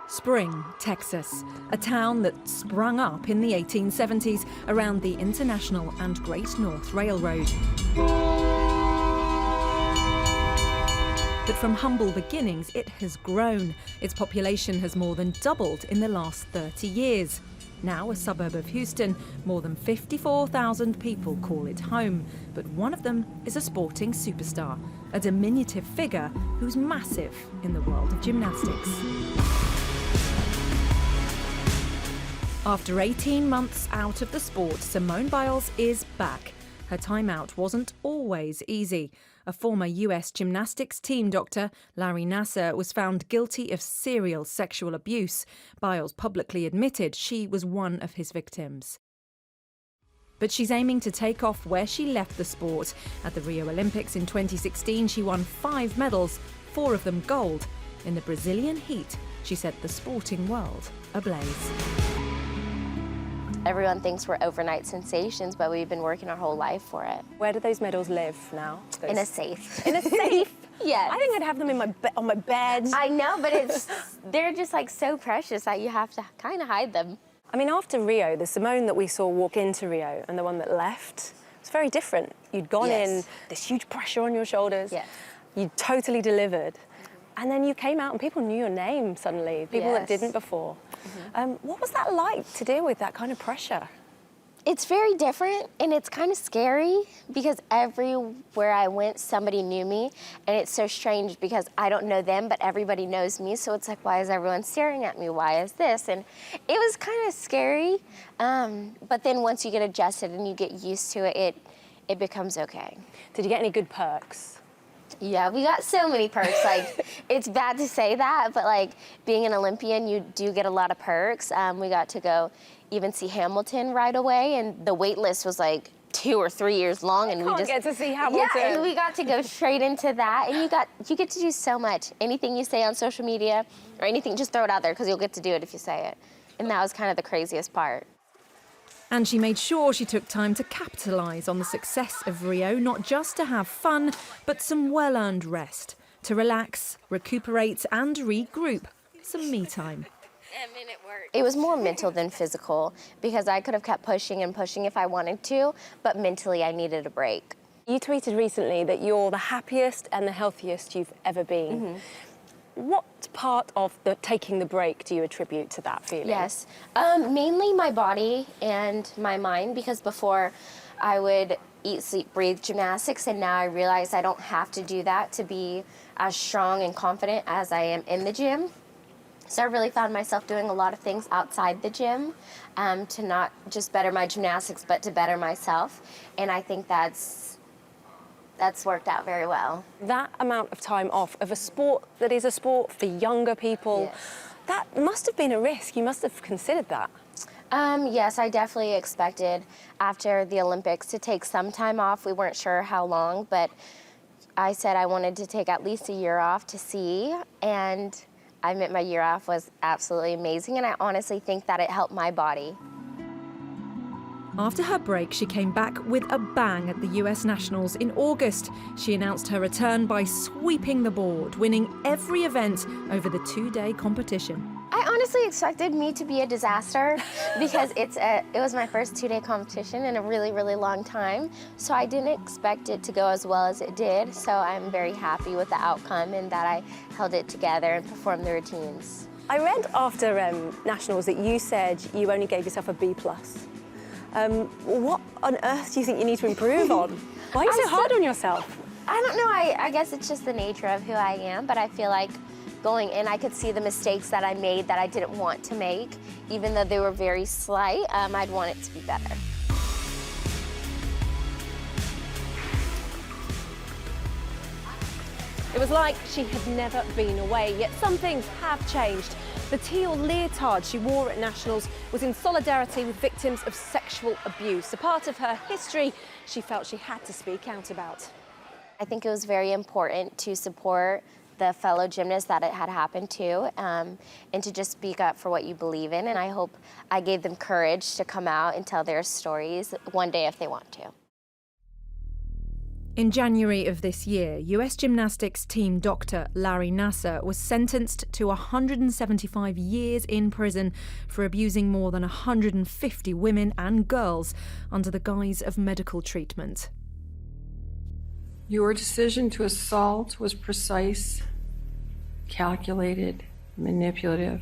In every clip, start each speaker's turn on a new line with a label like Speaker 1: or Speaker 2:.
Speaker 1: Spring, Texas, a town that sprung up in the 1870s around the International and Great North Railroad. But from humble beginnings, it has grown. Its population has more than doubled in the last 30 years. Now a suburb of Houston, more than 54,000 people call it home. But one of them is a sporting superstar, a diminutive figure who's massive in the world of gymnastics. After 18 months out of the sport, Simone Biles is back. Her time out wasn't always easy. A former US gymnastics team doctor, Larry Nassar, was found guilty of serial sexual abuse. Biles publicly admitted she was one of his victims. But she's aiming to take off where she left the sport. At the Rio Olympics in 2016, she won 5 medals, 4 of them gold. In the Brazilian heat, she set the sporting world ablaze.
Speaker 2: Everyone thinks we're overnight sensations, but we've been working our whole life for it.
Speaker 3: Where do those medals live now?
Speaker 2: In a safe.
Speaker 3: In a safe?
Speaker 2: Yes.
Speaker 3: I think I'd have them in on my bed.
Speaker 2: I know, but they're just like so precious that you have to kind of hide them.
Speaker 3: I mean, after Rio, the Simone that we saw walk into Rio and the one that left was very different. You'd gone in, this huge pressure on your shoulders.
Speaker 2: Yes.
Speaker 3: You'd totally delivered. And then you came out and people knew your name suddenly, people that didn't before. What was that like to deal with that kind of pressure?
Speaker 2: It's very different and it's kind of scary because everywhere I went, somebody knew me. And it's so strange because I don't know them, but everybody knows me. So it's like, why is everyone staring at me? Why is this? And it was kind of scary. But then once you get adjusted and you get used to it, it becomes okay.
Speaker 3: Did you get any good perks?
Speaker 2: Yeah, we got so many perks. Like, it's bad to say that, but like being an Olympian, you do get a lot of perks. We got to go even see Hamilton right away, and the wait list was like 2 or 3 years long, and we just
Speaker 3: get to see Hamilton.
Speaker 2: Yeah, and we got to go straight into that, and you get to do so much. Anything you say on social media or anything, just throw it out there because you'll get to do it if you say it. And that was kind of the craziest part.
Speaker 1: And she made sure she took time to capitalise on the success of Rio, not just to have fun, but some well-earned rest, to relax, recuperate and regroup. Some me time.
Speaker 2: It was more mental than physical because I could have kept pushing and pushing if I wanted to, but mentally I needed a break.
Speaker 3: You tweeted recently that you're the happiest and the healthiest you've ever been. What part of taking the break do you attribute to that feeling?
Speaker 2: Yes, mainly my body and my mind, because before I would eat, sleep, breathe gymnastics, and now I realize I don't have to do that to be as strong and confident as I am in the gym. So I really found myself doing a lot of things outside the gym to not just better my gymnastics, but to better myself. And I think that's worked out very well.
Speaker 3: That amount of time off of a sport that is a sport for younger people, that must have been a risk. You must have considered that.
Speaker 2: Yes, I definitely expected after the Olympics to take some time off. We weren't sure how long, but I said I wanted to take at least a year off to see, and I admit my year off was absolutely amazing, and I honestly think that it helped my body.
Speaker 1: After her break, she came back with a bang at the US Nationals in August. She announced her return by sweeping the board, winning every event over the 2-day competition.
Speaker 2: I honestly expected me to be a disaster because it was my first 2-day competition in a really, really long time. So I didn't expect it to go as well as it did. So I'm very happy with the outcome and that I held it together and performed the routines.
Speaker 3: I read after Nationals that you said you only gave yourself a B+. What on earth do you think you need to improve on? Why are you so hard on yourself?
Speaker 2: I don't know, I guess it's just the nature of who I am, but I feel like going in, I could see the mistakes that I made that I didn't want to make. Even though they were very slight, I'd want it to be better.
Speaker 3: It was like she had never been away, yet some things have changed. The teal leotard she wore at Nationals was in solidarity with victims of sexual abuse, a part of her history she felt she had to speak out about.
Speaker 2: I think it was very important to support the fellow gymnasts that it had happened to, and to just speak up for what you believe in. And I hope I gave them courage to come out and tell their stories one day if they want to.
Speaker 1: In January of this year, US gymnastics team doctor Larry Nassar was sentenced to 175 years in prison for abusing more than 150 women and girls under the guise of medical treatment.
Speaker 4: Your decision to assault was precise, calculated, manipulative,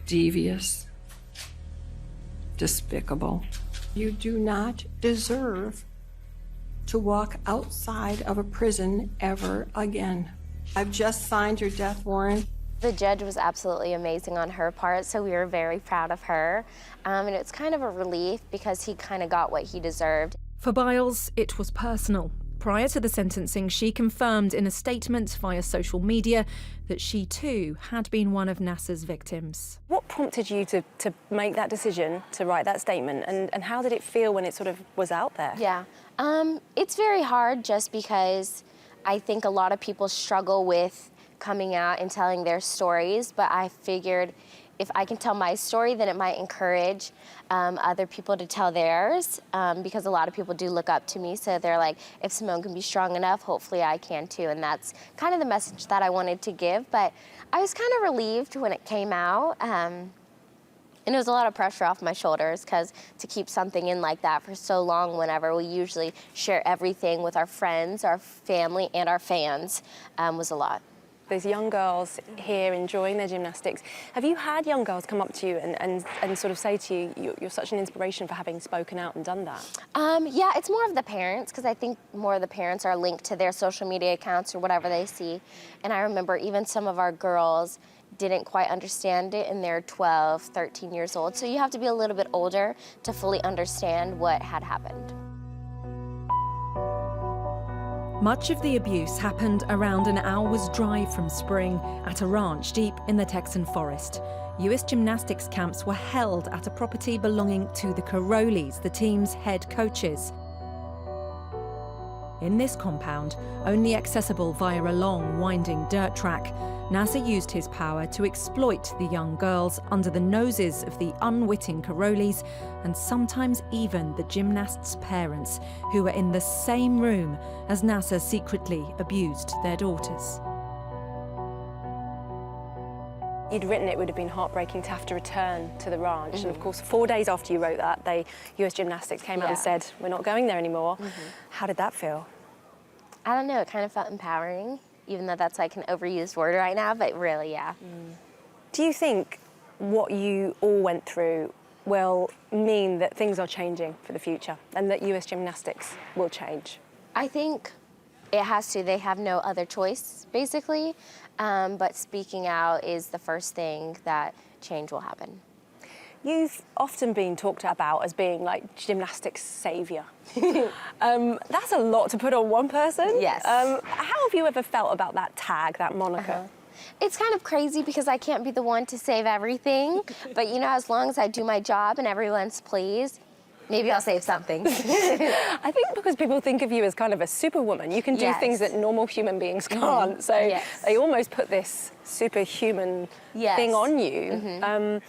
Speaker 4: devious, despicable. You do not deserve to walk outside of a prison ever again. I've just signed your death warrant.
Speaker 2: The judge was absolutely amazing on her part, so we were very proud of her. And it's kind of a relief because he kind of got what he deserved.
Speaker 1: For Biles, it was personal. Prior to the sentencing, she confirmed in a statement via social media that she too had been one of Nassar's victims.
Speaker 3: What prompted you to make that decision, to write that statement, and how did it feel when it sort of was out there?
Speaker 2: Yeah, it's very hard just because I think a lot of people struggle with coming out and telling their stories, but I figured if I can tell my story, then it might encourage other people to tell theirs, because a lot of people do look up to me. So they're like, if Simone can be strong enough, hopefully I can too. And that's kind of the message that I wanted to give. But I was kind of relieved when it came out. And it was a lot of pressure off my shoulders because to keep something in like that for so long, whenever we usually share everything with our friends, our family, and our fans, was a lot.
Speaker 3: There's young girls here enjoying their gymnastics. Have you had young girls come up to you and sort of say to you, you're such an inspiration for having spoken out and done that?
Speaker 2: Yeah, it's more of the parents, because I think more of the parents are linked to their social media accounts or whatever they see. And I remember even some of our girls didn't quite understand it, and they're 12, 13 years old. So you have to be a little bit older to fully understand what had happened.
Speaker 1: Much of the abuse happened around an hour's drive from Spring at a ranch deep in the Texan forest. US gymnastics camps were held at a property belonging to the Carolis, the team's head coaches. In this compound, only accessible via a long, winding dirt track, Nassar used his power to exploit the young girls under the noses of the unwitting Carolis and sometimes even the gymnasts' parents, who were in the same room as Nassar secretly abused their daughters.
Speaker 3: You'd written it would have been heartbreaking to have to return to the ranch. And of course, 4 days after you wrote that, US Gymnastics came out and said, we're not going there anymore. How did that feel?
Speaker 2: I don't know, it kind of felt empowering, even though that's like an overused word right now, but really, yeah.
Speaker 3: Do you think what you all went through will mean that things are changing for the future and that US Gymnastics will change?
Speaker 2: I think it has to. They have no other choice, basically. But speaking out is the first thing that change will happen.
Speaker 3: You've often been talked about as being like Gymnastics Savior. That's a lot to put on one person.
Speaker 2: Yes.
Speaker 3: How have you ever felt about that tag, that moniker?
Speaker 2: It's kind of crazy because I can't be the one to save everything. But, you know, as long as I do my job and everyone's pleased, maybe I'll save something.
Speaker 3: I think because people think of you as kind of a superwoman, you can do things that normal human beings can't. So they almost put this superhuman thing on you.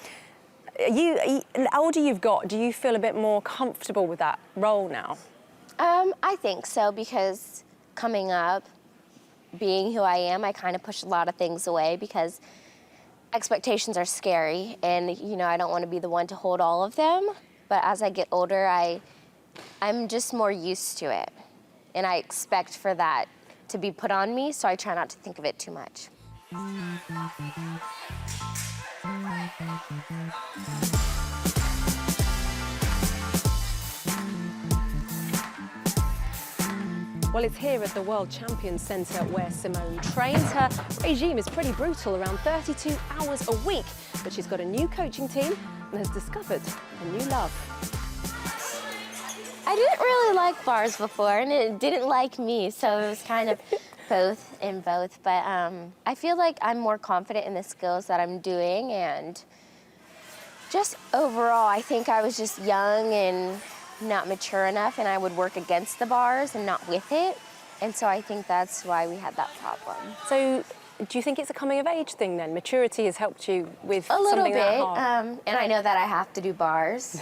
Speaker 3: The older you've got, do you feel a bit more comfortable with that role now?
Speaker 2: I think so, because coming up, being who I am, I kind of push a lot of things away because expectations are scary, and you know, I don't want to be the one to hold all of them. But as I get older, I'm just more used to it, and I expect for that to be put on me, so I try not to think of it too much.
Speaker 3: Well, it's here at the World Champions Centre where Simone trains. Her regime is pretty brutal, around 32 hours a week, but she's got a new coaching team and has discovered a new love.
Speaker 2: I didn't really like bars before, and it didn't like me, so it was kind of both and both. But I feel like I'm more confident in the skills that I'm doing, and just overall, I think I was just young and not mature enough, and I would work against the bars and not with it. And so I think that's why we had that problem.
Speaker 3: So do you think it's a coming of age thing then? Maturity has helped you with
Speaker 2: a little
Speaker 3: something
Speaker 2: bit,
Speaker 3: that hard?
Speaker 2: and I know that I have to do bars.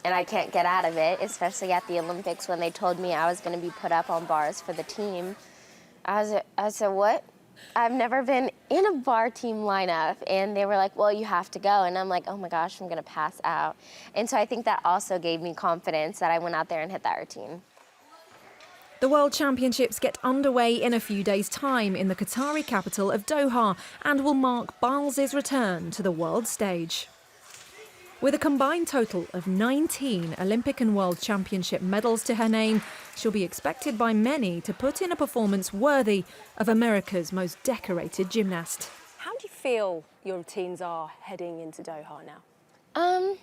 Speaker 2: and I can't get out of it, especially at the Olympics when they told me I was going to be put up on bars for the team. I said, what? I've never been in a bar team lineup. And they were like, well, you have to go. And I'm like, oh my gosh, I'm going to pass out. And so I think that also gave me confidence that I went out there and hit that routine.
Speaker 1: The World Championships get underway in a few days' time in the Qatari capital of Doha and will mark Biles' return to the world stage. With a combined total of 19 Olympic and World Championship medals to her name, she'll be expected by many to put in a performance worthy of America's most decorated gymnast.
Speaker 3: How do you feel your routines are heading into Doha now?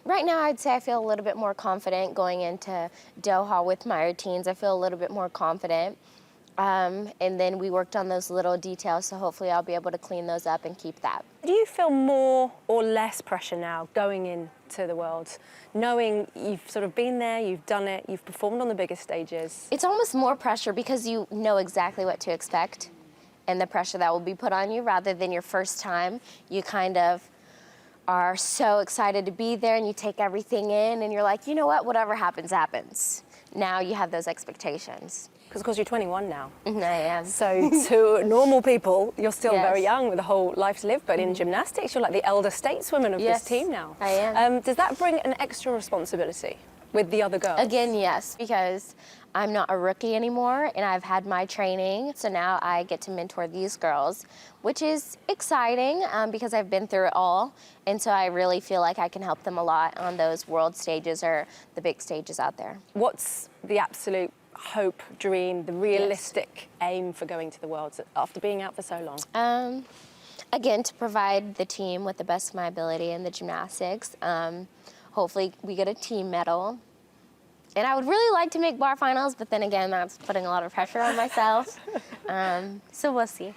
Speaker 2: Right now, I'd say I feel a little bit more confident going into Doha with my routines. I feel a little bit more confident. And then we worked on those little details, so hopefully I'll be able to clean those up and keep that.
Speaker 3: Do you feel more or less pressure now going into the World, knowing you've sort of been there, you've done it, you've performed on the biggest stages?
Speaker 2: It's almost more pressure because you know exactly what to expect and the pressure that will be put on you rather than your first time. You kind of are so excited to be there and you take everything in and you're like, you know what, whatever happens, happens. Now you have those expectations.
Speaker 3: Because of course you're 21 now.
Speaker 2: I am.
Speaker 3: So to normal people, you're still
Speaker 2: Yes.
Speaker 3: very young with a whole life to live, but in gymnastics, you're like the elder stateswoman of
Speaker 2: Yes,
Speaker 3: this team now.
Speaker 2: I am.
Speaker 3: Does that bring an extra responsibility with the other girls?
Speaker 2: Again, yes, because I'm not a rookie anymore and I've had my training. So now I get to mentor these girls, which is exciting because I've been through it all. And so I really feel like I can help them a lot on those world stages or the big stages out there.
Speaker 3: What's the absolute hope, dream, the realistic aim for going to the Worlds after being out for so long?
Speaker 2: Again, to provide the team with the best of my ability in the gymnastics. Hopefully we get a team medal. And I would really like to make bar finals, but then again, that's putting a lot of pressure on myself. So we'll see.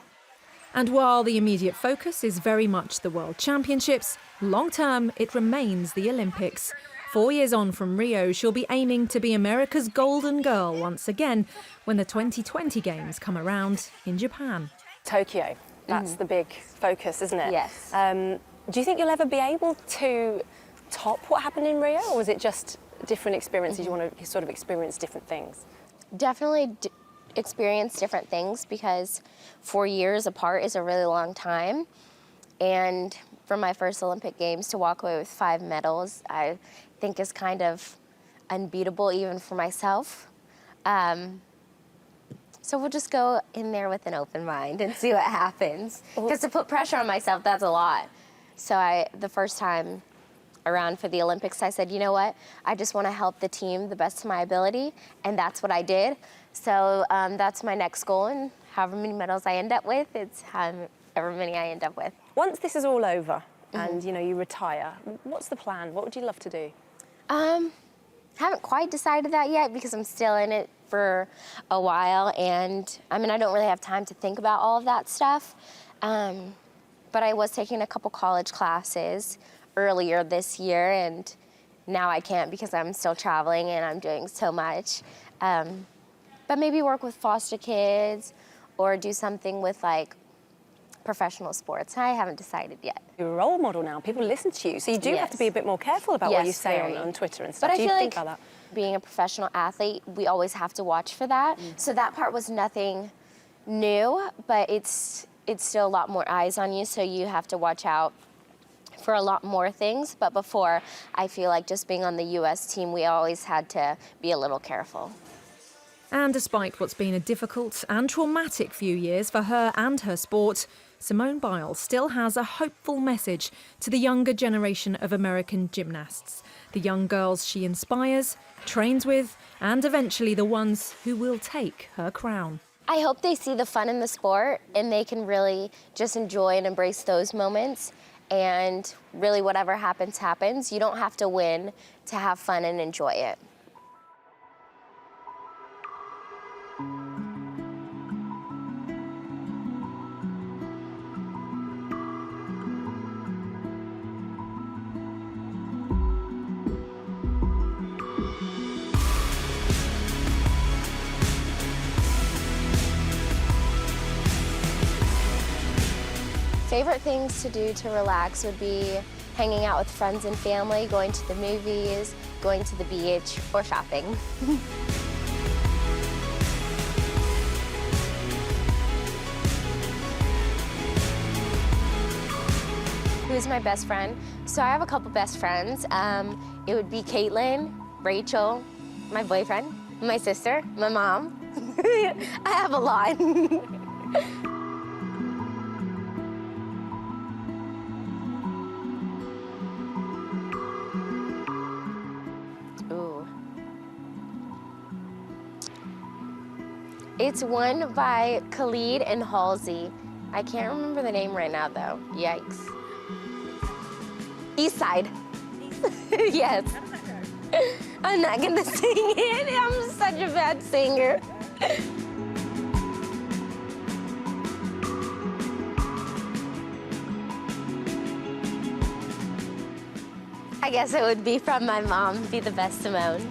Speaker 1: And while the immediate focus is very much the World Championships, long-term it remains the Olympics. 4 years on from Rio, she'll be aiming to be America's golden girl once again when the 2020 Games come around in Japan.
Speaker 3: Tokyo, that's the big focus, isn't it?
Speaker 2: Yes.
Speaker 3: Do you think you'll ever be able to top what happened in Rio, or was it just different experiences? You want to sort of experience different things?
Speaker 2: Definitely experience different things because 4 years apart is a really long time. And for my first Olympic Games to walk away with 5 medals, I think is kind of unbeatable even for myself. So we'll just go in there with an open mind and see what happens. Because to put pressure on myself, that's a lot. So the first time around for the Olympics, I said, you know what? I just want to help the team the best of my ability, and that's what I did. So that's my next goal, and however many medals I end up with, it's however many I end up with.
Speaker 3: Once this is all over and you retire, what's the plan? What would you love to do?
Speaker 2: Haven't quite decided that yet because I'm still in it for a while, and I mean, I don't really have time to think about all of that stuff. But I was taking a couple college classes earlier this year, and now I can't because I'm still traveling and I'm doing so much. But maybe work with foster kids or do something with like professional sports. I haven't decided yet.
Speaker 3: You're a role model now. People listen to you, so you do have to be a bit more careful about what you say on Twitter and stuff.
Speaker 2: But
Speaker 3: do
Speaker 2: I
Speaker 3: you
Speaker 2: feel
Speaker 3: think
Speaker 2: like
Speaker 3: about that?
Speaker 2: Being a professional athlete, we always have to watch for that. So that part was nothing new, but it's still a lot more eyes on you, so you have to watch out for a lot more things. But before, I feel like just being on the U.S. team, we always had to be a little careful.
Speaker 1: And despite what's been a difficult and traumatic few years for her and her sport, Simone Biles still has a hopeful message to the younger generation of American gymnasts, the young girls she inspires, trains with, and eventually the ones who will take her crown.
Speaker 2: I hope they see the fun in the sport and they can really just enjoy and embrace those moments. And really, whatever happens, happens. You don't have to win to have fun and enjoy it. Favorite things to do to relax would be hanging out with friends and family, going to the movies, going to the beach or shopping. Who's my best friend? So I have a couple best friends. It would be Caitlin, Rachel, my boyfriend, my sister, my mom. I have a lot. Ooh. It's one by Khalid and Halsey. I can't remember the name right now, though. Yikes. East Side. Yes. I'm not gonna sing it. I'm such a bad singer. I guess it would be from my mom, Be the Best Simone.